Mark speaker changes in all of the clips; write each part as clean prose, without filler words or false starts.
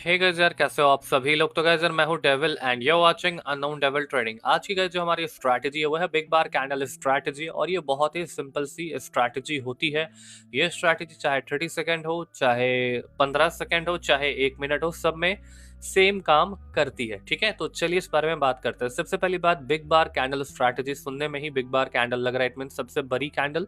Speaker 1: Hey guys यार, कैसे हो आप सभी लोग। तो गाइस यार, मैं हूं devil and you watching unknown devil trading. आज की गाइस जो हमारी स्ट्रैटेजी है वो है बिग बार कैंडल स्ट्रैटेजी, और ये बहुत ही सिंपल सी स्ट्रैटेजी होती है। ये स्ट्रैटेजी चाहे 30 सेकंड हो, चाहे 15 सेकंड हो, चाहे 1 मिनट हो, सब में सेम काम करती है। ठीक है, तो चलिए इस बारे में बात करते हैं। सबसे पहली बात, बिग बार कैंडल स्ट्रैटेजी सुनने में ही बिग बार कैंडल लग रहा है, इट मीन सबसे बड़ी कैंडल।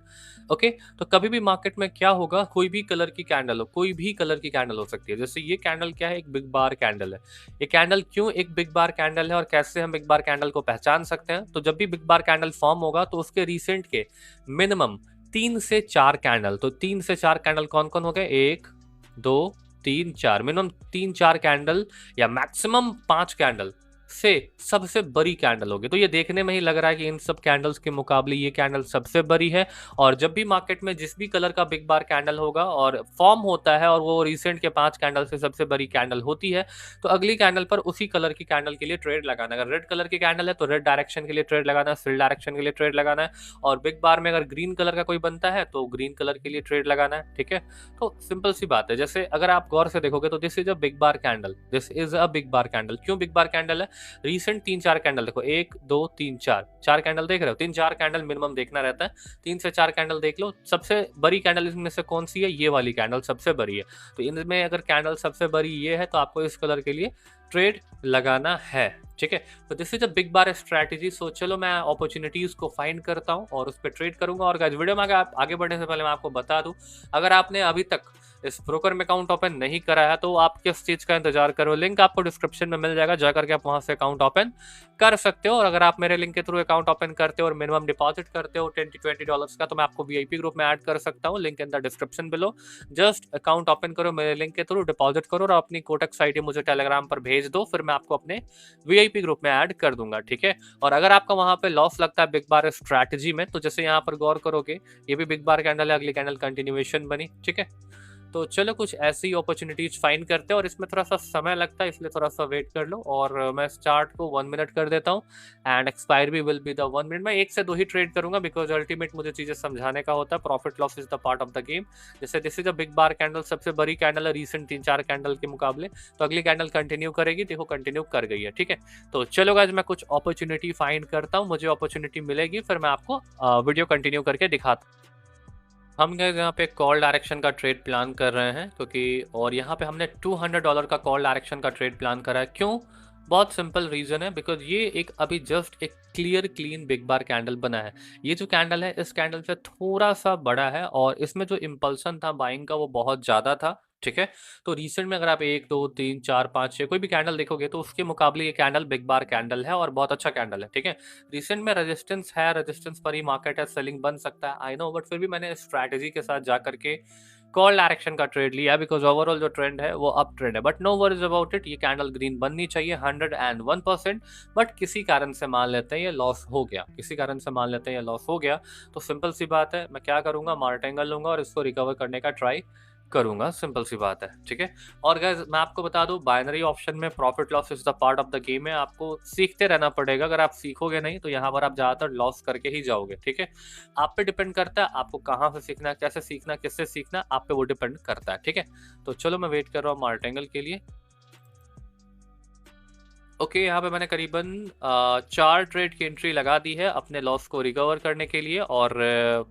Speaker 1: ओके, तो कभी भी मार्केट में क्या होगा, कोई भी कलर की कैंडल हो, कोई भी कलर की कैंडल हो सकती है। जैसे ये कैंडल क्या है, एक बिग बार कैंडल है। ये कैंडल क्यों एक बिग बार कैंडल है और कैसे हम बिग बार कैंडल को पहचान सकते हैं? तो जब भी बिग बार कैंडल फॉर्म होगा तो उसके रिसेंट के मिनिमम 3 से 4 कैंडल, तो 3 से 4 कैंडल कौन कौन हो गए? 1, 2, 3, 4, मिनिमम 3, 4 कैंडल या मैक्सिमम 5 कैंडल से सबसे बड़ी कैंडल होगी। तो ये देखने में ही लग रहा है कि इन सब कैंडल्स के मुकाबले ये कैंडल सबसे बड़ी है। और जब भी मार्केट में जिस भी कलर का बिग बार कैंडल होगा और फॉर्म होता है और वो रिसेंट के 5 कैंडल से सबसे बड़ी कैंडल होती है, तो अगली कैंडल पर उसी कलर की कैंडल के लिए ट्रेड लगाना। अगर रेड कलर की कैंडल है तो रेड डायरेक्शन के लिए ट्रेड लगाना है, सेल डायरेक्शन के लिए ट्रेड लगाना है। और बिग बार में अगर ग्रीन कलर का कोई बनता है तो ग्रीन कलर के लिए ट्रेड लगाना है। ठीक है, तो सिंपल सी बात है। जैसे अगर आप गौर से देखोगे तो this is a big bar candle, this is a big bar candle. क्यों बिग बार कैंडल है? रिसेंट 3 4 कैंडल देखो, 1 2 3 4 4 कैंडल देख रहे हो, 3 4 कैंडल मिनिमम देखना रहता है। 3 से 4 कैंडल देख लो। सबसे बड़ी कैंडल इसमें से कौन सी है? ये वाली कैंडल सबसे बड़ी है। तो इनमें अगर कैंडल सबसे बड़ी ये है तो आपको इस कलर के लिए ट्रेड लगाना है। ठीक है, तो this is a big bar strategy. So चलो मैं अपॉर्चुनिटीज को फाइंड करता हूँ और उस पर ट्रेड करूंगा। और गाइस, वीडियो में आगे बढ़ने से पहले मैं आपको बता दूं, अगर आपने अभी तक इस ब्रोकर में अकाउंट ओपन नहीं करा है तो आप किस चीज का इंतजार करो। लिंक आपको डिस्क्रिप्शन में मिल जाएगा, जाकर के आप वहां से अकाउंट ओपन कर सकते हो। और अगर आप मेरे लिंक के थ्रू अकाउंट ओपन करते हो और मिनिमम डिपॉजिट करते हो $10 to $20 का, तो मैं आपको वीआईपी ग्रुप में ऐड कर सकता हूँ। Link in the description below. Just account open करो, मेरे लिंक के थ्रू डिपॉजिट करो और अपनी कोटक आईडी मुझे टेलीग्राम पर भेज दो, फिर मैं आपको अपने वीआईपी ग्रुप में ऐड कर दूंगा। ठीक है, और अगर आपका वहां पे लॉस लगता है बिग बार स्ट्रैटेजी में, तो जैसे यहाँ पर गौर करोगे, ये भी बिग बार कैंडल है, अगली कैंडल कंटिन्यूएशन बनी। ठीक है, तो चलो कुछ ऐसी अपॉर्चुनिटीज फाइंड करते हैं। और इसमें थोड़ा सा समय लगता है, इसलिए थोड़ा सा वेट कर लो। और मैं स्टार्ट को 1 मिनट कर देता हूँ एंड एक्सपायर भी विल बी द 1 मिनट। मैं 1 से 2 ही ट्रेड करूंगा, बिकॉज अल्टीमेट मुझे चीजें समझाने का होता है। Profit loss is the part of the game. जैसे this is a big bar candle, सबसे बड़ी कैंडल है रिसेंट 3 4 कैंडल के मुकाबले। तो अगली कैंडल कंटिन्यू करेगी, देखो कंटिन्यू कर गई है। ठीक है, तो चलो गाइस, मैं कुछ अपॉर्चुनिटी फाइंड करता हूँ, मुझे अपॉर्चुनिटी मिलेगी फिर मैं आपको वीडियो कंटिन्यू करके दिखाता हूँ। हम गए यहाँ पे कॉल डायरेक्शन का ट्रेड प्लान कर रहे हैं, क्योंकि और यहाँ पे हमने $200 का कॉल डायरेक्शन का ट्रेड प्लान करा है। क्यों? बहुत सिंपल रीजन है, बिकॉज ये एक अभी जस्ट एक clear clean big bar candle बना है। ये जो कैंडल है इस कैंडल से थोड़ा सा बड़ा है और इसमें जो इम्पल्सन था बाइंग का वो बहुत ज्यादा था। ठीक है, तो रिसेंट में अगर आप 1 2 3 4 5 6 कोई भी कैंडल देखोगे तो उसके मुकाबले ये कैंडल बिग बार कैंडल है और बहुत अच्छा कैंडल है। ठीक है, रिसेंट में रेजिस्टेंस है, रेजिस्टेंस पर ही मार्केट है, सेलिंग बन सकता है, आई नो, बट फिर भी मैंने स्ट्रैटेजी के साथ जाकर के कॉल डायरेक्शन का ट्रेड लिया, बिकॉज ओवरऑल जो ट्रेंड है वो अप ट्रेंड है। But no worries about it, ये कैंडल ग्रीन बननी चाहिए 101%। बट किसी कारण से मान लेते हैं ये लॉस हो गया, किसी कारण से मान लेते हैं ये लॉस हो गया, तो सिंपल सी बात है, मैं क्या करूंगा, मार्टेंगल लूंगा और इसको रिकवर करने का ट्राई करूंगा। सिंपल सी बात है। ठीक है, और गाइस मैं आपको बता दूं, बाइनरी ऑप्शन में profit loss is the part of the game है। आपको सीखते रहना पड़ेगा, अगर आप सीखोगे नहीं तो यहाँ पर आप ज्यादातर लॉस करके ही जाओगे। ठीक है, आप पे डिपेंड करता है आपको कहाँ से सीखना, कैसे सीखना, किससे सीखना, आप पे वो डिपेंड करता है। ठीक है, तो चलो मैं वेट कर रहा हूँ मार्टेंगल के लिए। ओके, यहाँ पे मैंने करीबन 4 ट्रेड की एंट्री लगा दी है अपने लॉस को रिकवर करने के लिए और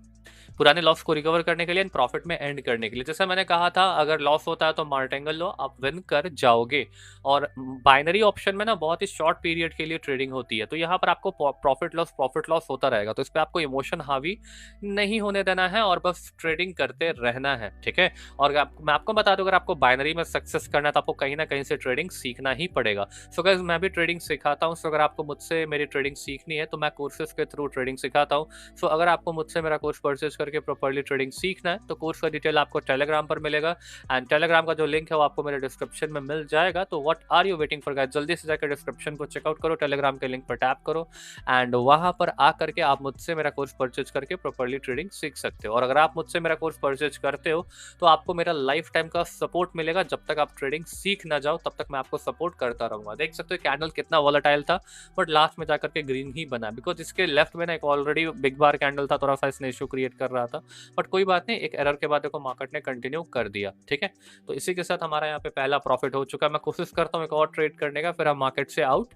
Speaker 1: पुराने लॉस को रिकवर करने के लिए एंड प्रॉफिट में एंड करने के लिए। जैसे मैंने कहा था, अगर लॉस होता है तो मार्टेंगल लो, आप विन कर जाओगे। और बाइनरी ऑप्शन में ना बहुत ही शॉर्ट पीरियड के लिए ट्रेडिंग होती है, तो यहाँ पर आपको प्रॉफिट लॉस होता रहेगा, तो इस पर आपको इमोशन हावी नहीं होने देना है और बस ट्रेडिंग करते रहना है। ठीक है, और मैं आपको बता दूं, अगर आपको बाइनरी में सक्सेस करना है तो आपको कहीं ना कहीं से ट्रेडिंग सीखना ही पड़ेगा। सो गाइस, मैं भी ट्रेडिंग सिखाता हूँ। सो अगर आपको मुझसे मेरी ट्रेडिंग सीखनी है तो मैं कोर्सेज के थ्रू ट्रेडिंग सिखाता हूँ। सो अगर आपको मुझसे मेरा कोर्स परचेज करके प्रॉपर्ली ट्रेडिंग सीखना है तो कोर्स का डिटेल आपको टेलीग्राम पर मिलेगा एंड टेलीग्राम का जो लिंक है वो आपको मेरे डिस्क्रिप्शन में मिल जाएगा। तो what are you waiting for guys, जल्दी से जाकर डिस्क्रिप्शन को चेकआउट करो, टेलीग्राम के लिंक पर टैप करो एंड वहां पर आकर के आप मुझसे मेरा कोर्स परचेज करके प्रॉपर्ली ट्रेडिंग सीख सकते हो। और अगर आप मुझसे मेरा कोर्स परचेज करते हो तो आपको मेरा लाइफ टाइम का सपोर्ट मिलेगा। जब तक आप ट्रेडिंग सीख ना जाओ तब तक मैं आपको सपोर्ट करता रहूंगा। देख सकते हो कैंडल कितना वॉलेटाइल था, बट लास्ट में जाकर के ग्रीन ही बना, बिकॉज इसके लेफ्ट में ना एक ऑलरेडी बिग बार कैंडल था, थोड़ा सा इसने इशू क्रिएट कर रहा था, बट कोई बात नहीं, एक एरर के बाद देखो मार्केट ने कंटिन्यू कर दिया। ठीक है, तो इसी के साथ हमारा यहाँ पे पहला प्रॉफिट हो चुका है। मैं कोशिश करता हूँ एक और ट्रेड करने का, फिर हम मार्केट से आउट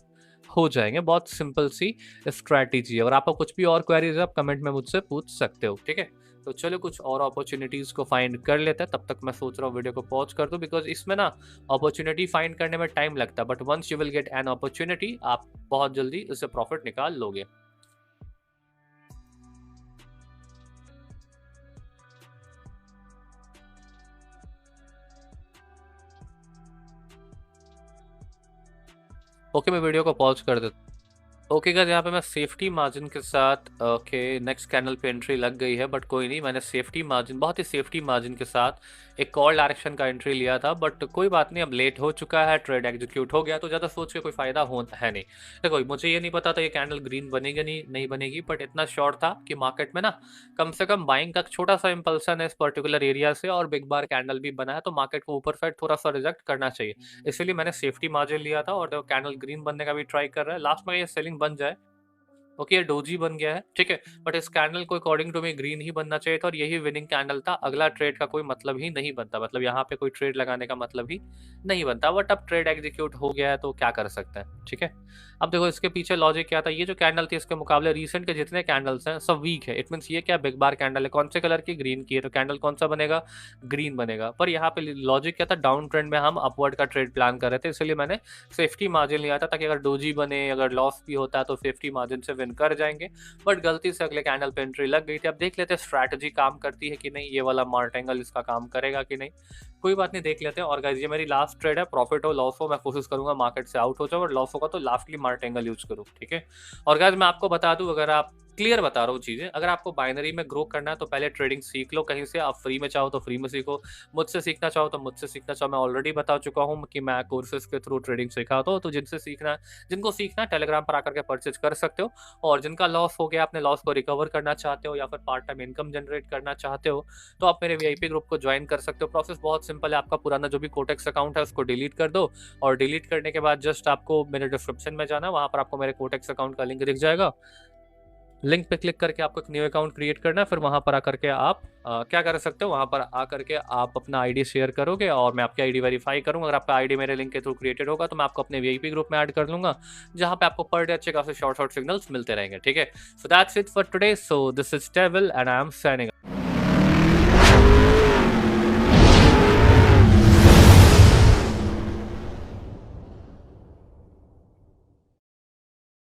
Speaker 1: हो जाएंगे। बहुत सिंपल सी स्ट्रैटेजी है। अगर आपको कुछ भी और क्वेरीज है आप कमेंट में मुझसे पूछ सकते हो। ठीक है, तो चलो कुछ और अपॉर्चुनिटीज को फाइंड कर लेते हैं। तब तक मैं सोच रहा हूँ वीडियो को पॉज कर दूं, बिकॉज इसमें ना अपॉर्चुनिटी फाइंड करने में टाइम लगता है, but once you will get an opportunity आप बहुत जल्दी उससे प्रॉफिट निकाल लोगे। ओके, मैं वीडियो को पॉज कर देता हूँ। ओके गाइस, यहाँ पे मैं सेफ्टी मार्जिन के साथ ओके नेक्स्ट कैंडल पे एंट्री लग गई है, बट कोई नहीं, मैंने सेफ्टी मार्जिन, बहुत ही सेफ्टी मार्जिन के साथ एक कॉल डायरेक्शन का एंट्री लिया था, बट कोई बात नहीं, अब लेट हो चुका है, ट्रेड एग्जीक्यूट हो गया, तो ज़्यादा सोच के कोई फायदा होता है नहीं। देखो मुझे ये नहीं पता था ये कैंडल ग्रीन बनेगी नहीं बनेगी, बट इतना श्योर था कि मार्केट में ना कम से कम बाइंग का छोटा सा इंपल्सन है इस पर्टिकुलर एरिया से, और बिग बार कैंडल भी बना है, तो मार्केट को ऊपर साइड थोड़ा सा रिजेक्ट करना चाहिए, इसलिए मैंने सेफ्टी मार्जिन लिया था। और देखो कैंडल ग्रीन बनने का भी ट्राई कर रहा है, लास्ट में ये सेलिंग बन जाए। ओके, ये डोजी बन गया है। ठीक है, बट इस कैंडल को अकॉर्डिंग टू मी ग्रीन ही बनना चाहिए था, और यही विनिंग कैंडल था। अगला ट्रेड का कोई मतलब ही नहीं बनता, मतलब यहाँ पे कोई ट्रेड लगाने का मतलब ही नहीं बनता, बट अब ट्रेड एग्जीक्यूट हो गया है तो क्या कर सकते हैं। ठीक है, अब देखो इसके पीछे लॉजिक क्या था। ये जो कैंडल थी इसके मुकाबले रिसेंट के जितने कैंडल्स हैं सब वीक है। इट मीन्स ये क्या बिग बार कैंडल है, कौन से कलर की, ग्रीन की है, तो कैंडल कौन सा बनेगा, ग्रीन बनेगा। पर यहाँ पे लॉजिक क्या था, डाउन ट्रेंड में हम अपवर्ड का ट्रेड प्लान कर रहे थे, इसलिए मैंने सेफ्टी मार्जिन लिया था, ताकि अगर डोजी बने, अगर लॉस भी होता है तो सेफ्टी मार्जिन से विन कर जाएंगे। बट गलती से अगले कैंडल पे एंट्री लग गई थी। अब देख लेते हैं स्ट्रैटेजी काम करती है कि नहीं, ये वाला मार्ट एंगल इसका काम करेगा कि नहीं, कोई बात नहीं, देख लेते हैं। और गाइस ये मेरी लास्ट ट्रेड है, प्रॉफिट हो लॉस हो मैं कोशिश करूंगा मार्केट से आउट हो जाऊं, और लॉस होगा तो लास्टली मार्ट एंगल यूज करूं। ठीक है, और गाइस मैं आपको बता दूं, अगर आप क्लियर बता रहा हूँ चीजें, अगर आपको बाइनरी में ग्रो करना है तो पहले ट्रेडिंग सीख लो कहीं से। आप फ्री में चाहो तो फ्री में सीखो, मुझसे सीखना चाहो तो मुझसे सीखना चाहो। मैं ऑलरेडी बता चुका हूँ कि मैं कोर्सेज के थ्रू ट्रेडिंग सिखाता हूँ, तो जिनसे सीखना है, जिनको सीखना है टेलीग्राम पर आकर के परचेज कर सकते हो। और जिनका लॉस हो गया, अपने लॉस को रिकवर करना चाहते हो, या फिर पार्ट टाइम इनकम जनरेट करना चाहते हो, तो आप मेरे वीआईपी ग्रुप को ज्वाइन कर सकते हो। प्रोसेस बहुत सिंपल है, आपका पुराना जो भी कोटेक्स अकाउंट है उसको डिलीट कर दो, और डिलीट करने के बाद जस्ट आपको मेरे डिस्क्रिप्शन में जाना, वहां पर आपको मेरे कोटेक्स अकाउंट का लिंक दिख जाएगा। लिंक पे क्लिक करके आपको एक न्यू अकाउंट क्रिएट करना है, फिर वहां पर आकर के आप क्या कर सकते हो, वहां पर आकर के आप अपना आईडी शेयर करोगे और मैं आपकी आईडी वेरीफाई करूंगा। अगर आपका आईडी मेरे लिंक के थ्रू क्रिएटेड होगा तो मैं आपको अपने वीआईपी ग्रुप में ऐड कर लूंगा, जहां पे आपको पर डे अच्छे खासे शॉर्ट सिग्नल्स मिलते रहेंगे। ठीक है, so that's it for today. So this is टेविल एंड आई एम साइनिंग